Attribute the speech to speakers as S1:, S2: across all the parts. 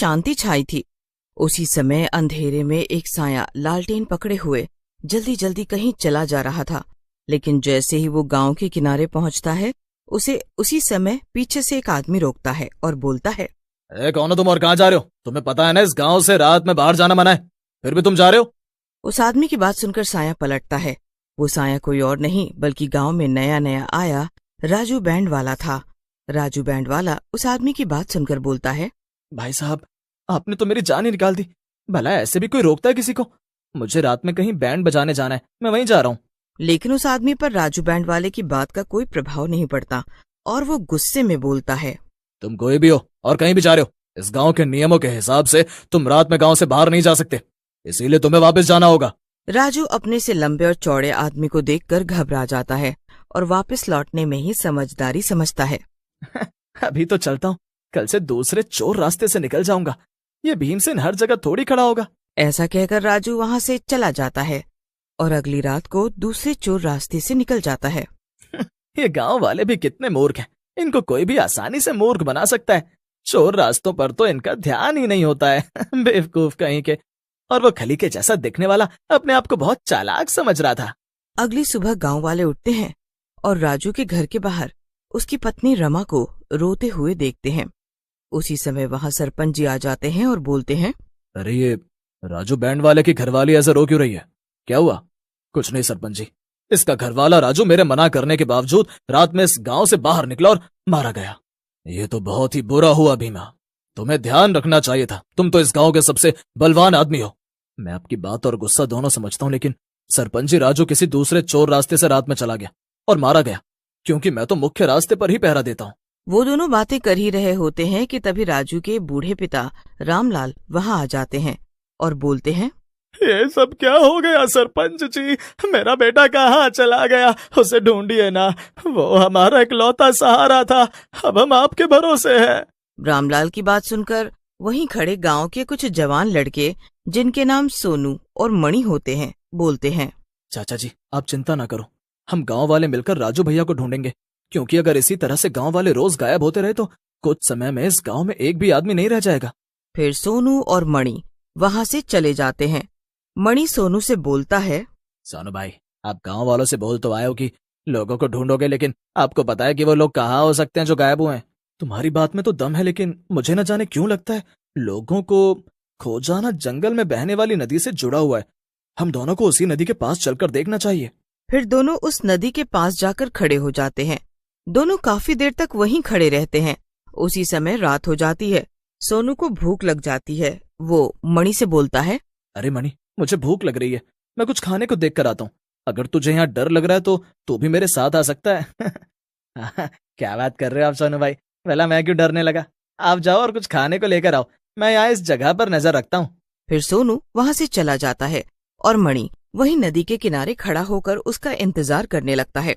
S1: शांति छाई थी। उसी समय अंधेरे में एक साया लालटेन पकड़े हुए जल्दी जल्दी कहीं चला जा रहा था, लेकिन जैसे ही वो गांव के किनारे पहुंचता है, उसे उसी समय पीछे से एक आदमी रोकता है और बोलता है,
S2: कौन हो तुम और कहाँ जा रहे हो? तुम्हें पता है ना इस गांव से रात में बाहर जाना मना है, फिर भी तुम जा रहे हो?
S1: उस आदमी की बात सुनकर साया पलटता है। वो साया कोई और नहीं बल्कि गांव में नया नया आया राजू बैंड वाला था। राजू बैंड वाला उस आदमी की बात सुनकर बोलता है,
S2: भाई साहब, आपने तो मेरी जान ही निकाल दी। भला ऐसे भी कोई रोकता है किसी को? मुझे रात में कहीं बैंड बजाने जाना है, मैं वहीं जा रहा हूँ।
S1: लेकिन उस आदमी पर राजू बैंड वाले की बात का कोई प्रभाव नहीं पड़ता और वो गुस्से में बोलता है,
S2: तुम कोई भी हो और कहीं भी जा रहे हो, इस गांव के नियमों के हिसाब से तुम रात में गांव से बाहर नहीं जा सकते, इसीलिए तुम्हें वापस जाना होगा।
S1: राजू अपने से लंबे और चौड़े आदमी को देखकर घबरा जाता है और वापस लौटने में ही समझदारी समझता है।
S2: अभी तो चलता हूँ, कल से दूसरे चोर रास्ते से निकल जाऊंगा। ये भीमसेन हर जगह थोड़ी खड़ा होगा।
S1: ऐसा कहकर राजू वहां से चला जाता है और अगली रात को दूसरे चोर रास्ते से निकल जाता है।
S2: ये गांव वाले भी कितने मूर्ख हैं, इनको कोई भी आसानी से मूर्ख बना सकता है। चोर रास्तों पर तो इनका ध्यान ही नहीं होता है। बेवकूफ कहीं के। और वो खली के जैसा दिखने वाला अपने आप को बहुत चालाक समझ रहा था।
S1: अगली सुबह गांव वाले उठते हैं और राजू के घर के बाहर उसकी पत्नी रमा को रोते हुए देखते हैं। उसी समय वहां सरपंच जी आ जाते हैं और बोलते हैं,
S2: अरे ये राजू बैंड वाले की घरवाली ऐसे रो क्यों रही है? क्या हुआ? कुछ नहीं सरपंच जी, इसका घरवाला राजू मेरे मना करने के बावजूद रात में इस गांव से बाहर निकला और मारा गया। ये तो बहुत ही बुरा हुआ भीमा, तुम्हें ध्यान रखना चाहिए था। तुम तो इस गांव के सबसे बलवान आदमी हो। मैं आपकी बात और गुस्सा दोनों समझता हूँ, लेकिन सरपंच जी, राजू किसी दूसरे चोर रास्ते से रात में चला गया और मारा गया, क्योंकि मैं तो मुख्य रास्ते पर ही पहरा देता हूँ।
S1: वो दोनों बातें कर ही रहे होते हैं कि तभी राजू के बूढ़े पिता रामलाल वहां आ जाते हैं और बोलते हैं,
S2: ये सब क्या हो गया सरपंच जी? मेरा बेटा कहाँ चला गया? उसे ढूंढिए ना, वो हमारा इकलौता सहारा था। अब हम आपके भरोसे हैं।
S1: रामलाल की बात सुनकर वहीं खड़े गांव के कुछ जवान लड़के, जिनके नाम सोनू और मणि होते हैं, बोलते हैं,
S2: चाचा जी, आप चिंता ना करो, हम गांव वाले मिलकर राजू भैया को ढूंढेंगे, क्योंकि अगर इसी तरह से गांव वाले रोज गायब होते रहे तो कुछ समय में इस गांव में एक भी आदमी नहीं रह जाएगा।
S1: फिर सोनू और मणि वहां से चले जाते हैं। मणि सोनू से बोलता है,
S2: सोनू भाई, आप गांव वालों से बोल तो आए हो कि लोगों को ढूंढोगे, लेकिन आपको पता है कि वो लोग कहाँ हो सकते हैं जो गायब हुए हैं? तुम्हारी बात में तो दम है, लेकिन मुझे न जाने क्यों लगता है लोगों को खोजाना जंगल में बहने वाली नदी से जुड़ा हुआ है। हम दोनों को उसी नदी के पास चलकर देखना चाहिए।
S1: फिर दोनों उस नदी के पास जाकर खड़े हो जाते हैं। दोनों काफी देर तक वहीं खड़े रहते हैं। उसी समय रात हो जाती है। सोनू को भूख लग जाती है। वो मणि से बोलता है,
S2: अरे मणि, मुझे भूख लग रही है, मैं कुछ खाने को देख कर आता हूँ। अगर तुझे यहाँ डर लग रहा है तो तू भी मेरे साथ आ सकता है। क्या बात कर रहे हो आप सोनू भाई? भला मैं क्यों डरने लगा? आप जाओ और कुछ खाने को लेकर आओ, मैं यहाँ इस जगह पर नजर रखता हूँ।
S1: फिर सोनू वहां से चला जाता है और मणि वहीं नदी के किनारे खड़ा होकर उसका इंतजार करने लगता है।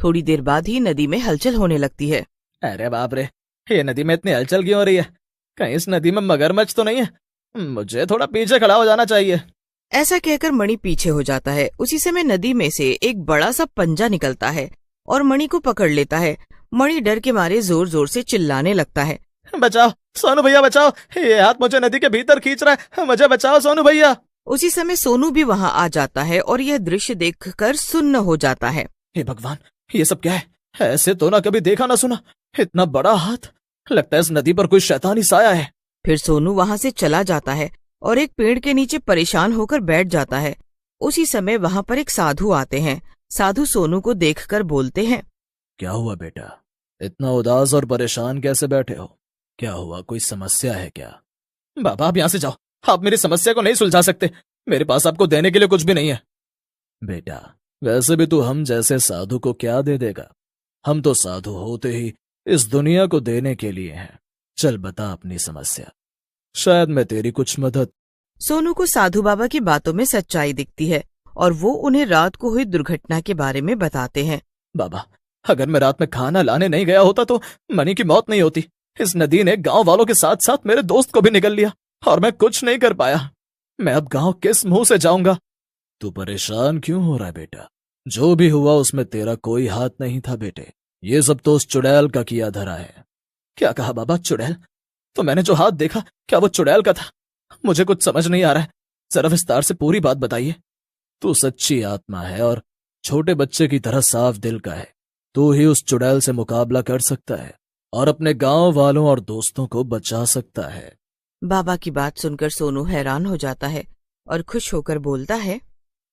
S1: थोड़ी देर बाद ही नदी में हलचल होने लगती है।
S2: अरे बाप रे, ये नदी में इतनी हलचल क्यों हो रही है? कहीं इस नदी में मगरमच्छ तो नहीं है? मुझे थोड़ा पीछे खड़ा हो जाना चाहिए।
S1: ऐसा कहकर मणि पीछे हो जाता है। उसी समय नदी में से एक बड़ा सा पंजा निकलता है और मणि को पकड़ लेता है। मणि डर के मारे जोर जोर से चिल्लाने लगता है,
S2: बचाओ सोनू भैया, बचाओ, ये हाथ मुझे नदी के भीतर खींच रहा है, मुझे बचाओ सोनू भैया।
S1: उसी समय सोनू भी वहां आ जाता है और यह दृश्य देखकर सुन्न हो जाता है।
S2: हे भगवान, ये सब क्या है? ऐसे तो ना कभी देखा ना सुना। इतना बड़ा हाथ, लगता है इस नदी पर कोई शैतानी साया है।
S1: फिर सोनू वहां से चला जाता है और एक पेड़ के नीचे परेशान होकर बैठ जाता है। उसी समय वहां पर एक साधु आते हैं। साधु सोनू को देखकर बोलते हैं,
S2: क्या हुआ बेटा, इतना उदास और परेशान कैसे बैठे हो? क्या हुआ, कोई समस्या है क्या? बाबा आप यहाँ से जाओ, आप मेरी समस्या को नहीं सुलझा सकते। मेरे पास आपको देने के लिए कुछ भी नहीं है। बेटा, वैसे भी तू हम जैसे साधु को क्या दे देगा? हम तो साधु होते ही इस दुनिया को देने के लिए हैं। चल बता अपनी समस्या, शायद मैं तेरी कुछ मदद।
S1: सोनू को साधु बाबा की बातों में सच्चाई दिखती है और वो उन्हें रात को हुई दुर्घटना के बारे में बताते हैं।
S2: बाबा, अगर मैं रात में खाना लाने नहीं गया होता तो मणि की मौत नहीं होती। इस नदी ने गांव वालों के साथ साथ मेरे दोस्त को भी निगल लिया और मैं कुछ नहीं कर पाया। मैं अब गांव किस मुंह से जाऊंगा? तू परेशान क्यों हो रहा है बेटा? जो भी हुआ उसमें तेरा कोई हाथ नहीं था बेटे। ये सब तो उस चुड़ैल का किया धरा है। क्या कहा बाबा? चुड़ैल? तो मैंने जो हाथ देखा, क्या वो चुड़ैल का था? मुझे कुछ समझ नहीं आ रहा है, जरा विस्तार से पूरी बात बताइए। तू सच्ची आत्मा है और छोटे बच्चे की तरह साफ दिल का है। तू ही उस चुड़ैल से मुकाबला कर सकता है और अपने गांव वालों और दोस्तों को बचा सकता है।
S1: बाबा की बात सुनकर सोनू हैरान हो जाता है और खुश होकर बोलता है,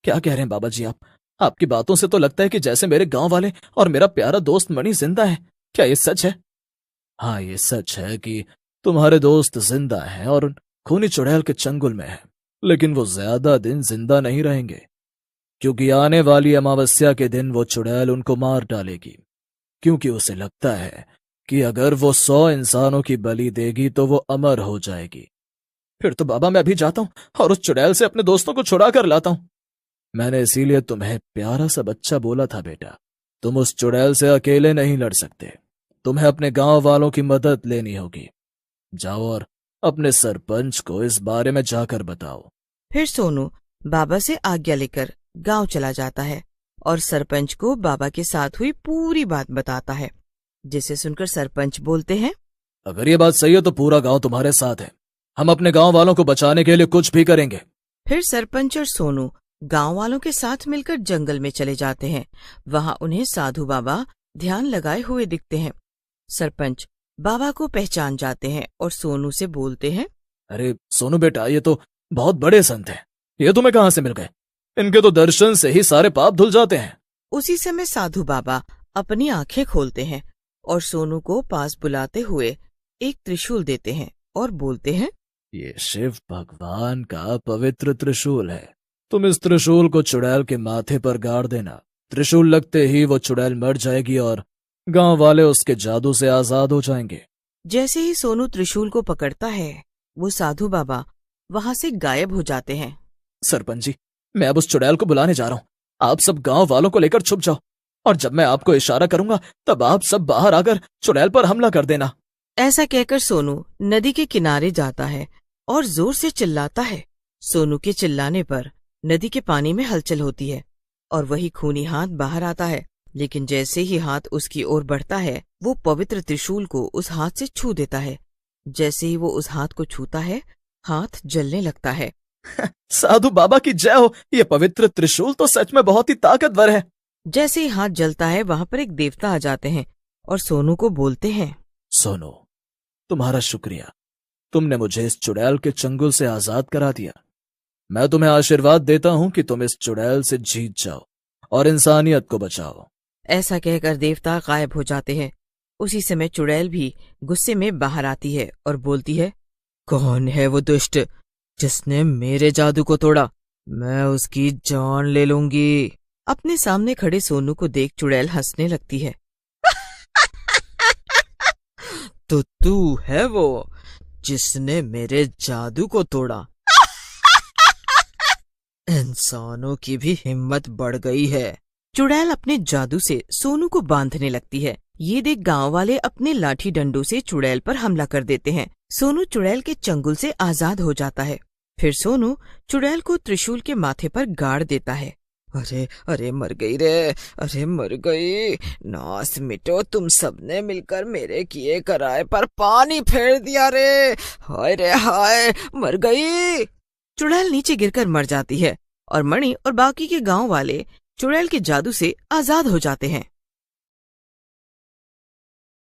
S2: क्या कह रहे हैं बाबा जी आप? आपकी बातों से तो लगता है कि जैसे मेरे गांव वाले और मेरा प्यारा दोस्त मणि जिंदा है। क्या ये सच है? हाँ, ये सच है कि तुम्हारे दोस्त जिंदा हैं और खूनी चुड़ैल के चंगुल में है, लेकिन वो ज्यादा दिन जिंदा नहीं रहेंगे, क्योंकि आने वाली अमावस्या के दिन वो चुड़ैल उनको मार डालेगी, क्योंकि उसे लगता है कि अगर वो 100 इंसानों की बलि देगी तो वो अमर हो जाएगी। फिर तो बाबा मैं अभी जाता हूँ और उस चुड़ैल से अपने दोस्तों को छुड़ा कर लाता हूँ। मैंने इसीलिए तुम्हें प्यारा सा बच्चा बोला था बेटा, तुम उस चुड़ैल से अकेले नहीं लड़ सकते, तुम्हें अपने गांव वालों की मदद लेनी होगी। जाओ और अपने सरपंच को इस बारे में जाकर बताओ।
S1: फिर सोनू बाबा से आज्ञा लेकर गांव चला जाता है और सरपंच को बाबा के साथ हुई पूरी बात बताता है, जिसे सुनकर सरपंच बोलते हैं,
S2: अगर ये बात सही है तो पूरा गांव तुम्हारे साथ है, हम अपने गांव वालों को बचाने के लिए कुछ भी करेंगे।
S1: फिर सरपंच और सोनू गांव वालों के साथ मिलकर जंगल में चले जाते हैं। वहां उन्हें साधु बाबा ध्यान लगाए हुए दिखते हैं। सरपंच बाबा को पहचान जाते हैं और सोनू से बोलते हैं,
S2: अरे सोनू बेटा, ये तो बहुत बड़े संत हैं, ये तुम्हें कहाँ से मिल गए? इनके तो दर्शन से ही सारे पाप धुल जाते हैं।
S1: उसी समय साधु बाबा अपनी आंखें खोलते हैं और सोनू को पास बुलाते हुए एक त्रिशूल देते हैं और बोलते हैं,
S2: ये शिव भगवान का पवित्र त्रिशूल है, तुम इस त्रिशूल को चुड़ैल के माथे पर गाड़ देना। त्रिशूल लगते ही वो चुड़ैल मर जाएगी और गांव वाले उसके जादू से आजाद हो जाएंगे।
S1: जैसे ही सोनू त्रिशूल को पकड़ता है, वो साधु बाबा वहां से गायब हो जाते हैं।
S2: सरपंच जी, मैं अब उस चुड़ैल को बुलाने जा रहा हूँ, आप सब गांव वालों को लेकर छुप जाओ और जब मैं आपको इशारा करूंगा तब आप सब बाहर आकर चुड़ैल पर हमला कर देना।
S1: ऐसा कहकर सोनू नदी के किनारे जाता है और जोर से चिल्लाता है। सोनू के चिल्लाने पर नदी के पानी में हलचल होती है और वही खूनी हाथ बाहर आता है, लेकिन जैसे ही हाथ उसकी ओर बढ़ता है, वो पवित्र त्रिशूल को उस हाथ से छू देता है। जैसे ही वो उस हाथ को छूता है, हाथ जलने लगता है।
S2: साधु बाबा की जय हो, ये पवित्र त्रिशूल तो सच में बहुत ही ताकतवर है।
S1: जैसे ही हाथ जलता है, वहां पर एक देवता आ जाते हैं और सोनू को बोलते हैं,
S2: सोनू, तुम्हारा शुक्रिया, तुमने मुझे इस चुड़ैल के चंगुल से आजाद करा दिया। मैं तुम्हें आशीर्वाद देता हूँ कि तुम इस चुड़ैल से जीत जाओ और इंसानियत को बचाओ।
S1: ऐसा कहकर देवता गायब हो जाते हैं। उसी समय चुड़ैल भी गुस्से में बाहर आती है और बोलती है, कौन है वो दुष्ट जिसने मेरे जादू को तोड़ा? मैं उसकी जान ले लूंगी। अपने सामने खड़े सोनू को देख चुड़ैल हंसने लगती है। तो तू है वो जिसने मेरे जादू को तोड़ा? इंसानों की भी हिम्मत बढ़ गई है। चुड़ैल अपने जादू से सोनू को बांधने लगती है। ये देख गांव वाले अपने लाठी डंडों से चुड़ैल पर हमला कर देते हैं। सोनू चुड़ैल के चंगुल से आजाद हो जाता है। फिर सोनू चुड़ैल को त्रिशूल के माथे पर गाड़ देता है। अरे अरे मर गई रे, अरे मर गई। नास मिटो, तुम सबने मिलकर मेरे किए कराए पर पानी फेर दिया रे। हाय रे हाय, मर गई। चुड़ैल नीचे गिरकर मर जाती है और मणि और बाकी के गांव वाले चुड़ैल के जादू से आजाद हो जाते हैं।